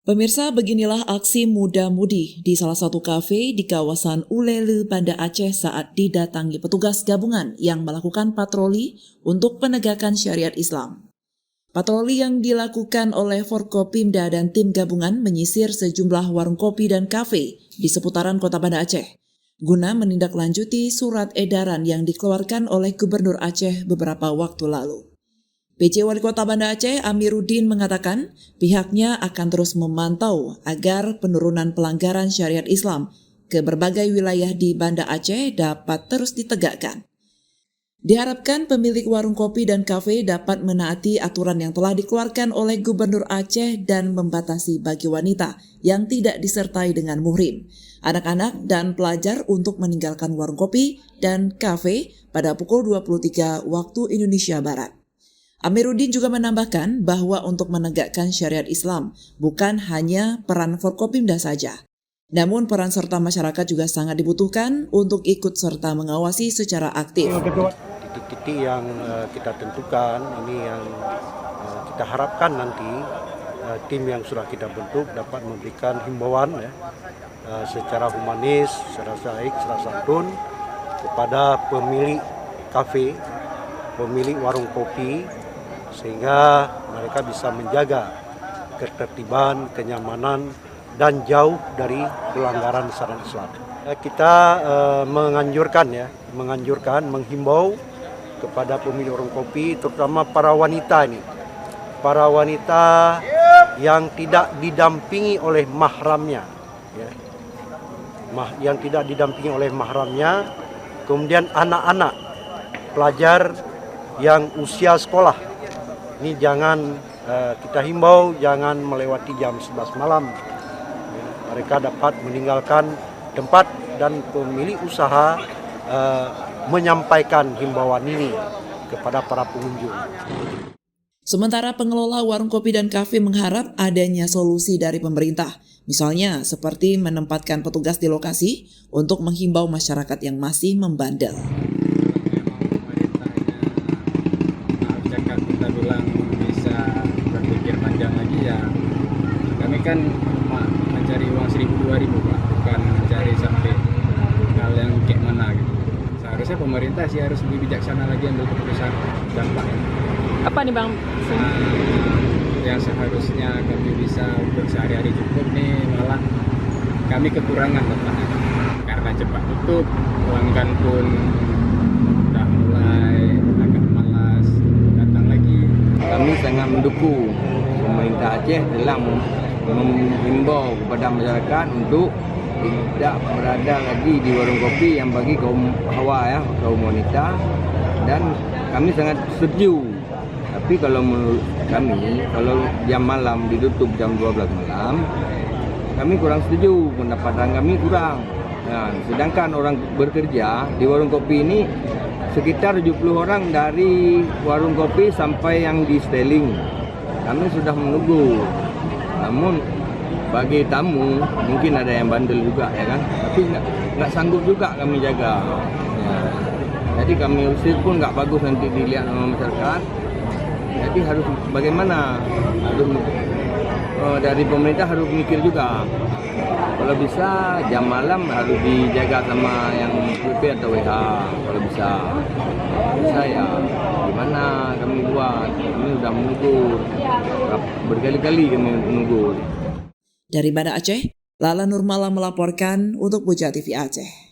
Pemirsa, beginilah aksi muda-mudi di salah satu kafe di kawasan Ulele, Banda Aceh saat didatangi petugas gabungan yang melakukan patroli untuk penegakan syariat Islam. Patroli yang dilakukan oleh Forkopimda dan tim gabungan menyisir sejumlah warung kopi dan kafe di seputaran kota Banda Aceh, guna menindaklanjuti surat edaran yang dikeluarkan oleh Gubernur Aceh beberapa waktu lalu. PJ Wali Kota Banda Aceh Amiruddin mengatakan pihaknya akan terus memantau agar penurunan pelanggaran syariat Islam ke berbagai wilayah di Banda Aceh dapat terus ditegakkan. Diharapkan pemilik warung kopi dan kafe dapat menaati aturan yang telah dikeluarkan oleh Gubernur Aceh dan membatasi bagi wanita yang tidak disertai dengan muhrim, anak-anak dan pelajar untuk meninggalkan warung kopi dan kafe pada pukul 23 waktu Indonesia Barat. Amiruddin juga menambahkan bahwa untuk menegakkan syariat Islam bukan hanya peran Forkopimda saja, namun peran serta masyarakat juga sangat dibutuhkan untuk ikut serta mengawasi secara aktif. Titik-titik yang kita tentukan ini yang kita harapkan nanti tim yang sudah kita bentuk dapat memberikan himbauan secara humanis, secara baik, secara santun kepada pemilik kafe, pemilik warung kopi, sehingga mereka bisa menjaga ketertiban, kenyamanan, dan jauh dari pelanggaran syariat Islam. Kita menghimbau kepada pemilik warung kopi, terutama para wanita ini, para wanita yang tidak didampingi oleh mahramnya, yang tidak didampingi oleh mahramnya, kemudian anak-anak pelajar yang usia sekolah. Ini jangan kita himbau jangan melewati jam 11 malam. Mereka dapat meninggalkan tempat dan pemilik usaha menyampaikan himbauan ini kepada para pengunjung. Sementara pengelola warung kopi dan kafe mengharap adanya solusi dari pemerintah, misalnya seperti menempatkan petugas di lokasi untuk menghimbau masyarakat yang masih membandel. Kami kan mencari uang 1.000-2.000 Pak, bukan mencari sampai hal yang kayak mana gitu. Seharusnya pemerintah sih harus lebih bijaksana lagi ambil keputusan dampak. Apa nih Bang? Yang seharusnya kami bisa untuk sehari-hari cukup nih, malah kami kekurangan tempatnya. Karena cepat tutup, pelanggan pun udah mulai agak malas datang lagi. Kami sangat mendukung pemerintah Aceh dalam menghimbau kepada masyarakat untuk tidak berada lagi di warung kopi yang bagi kaum hawa kaum wanita, dan kami sangat setuju. Tapi kalau menurut kami, kalau jam malam ditutup jam 12 malam, kami kurang setuju, pendapatan kami kurang. Nah, sedangkan orang bekerja di warung kopi ini sekitar 70 orang dari warung kopi sampai yang di Sterling. Kami sudah menunggu, namun bagi tamu mungkin ada yang bandel juga tapi nggak sanggup juga kami jaga. Jadi kami usir pun nggak bagus nanti dilihat sama masyarakat. Jadi harus bagaimana? Dari pemerintah harus mikir juga. Kalau bisa jam malam harus dijaga sama yang PP atau WH. Kalau bisa ya gimana kami buat? Kami sudah menunggu berkali-kali kami menunggu. Dari Banda Aceh, Lala Nurmala melaporkan untuk Puja TV Aceh.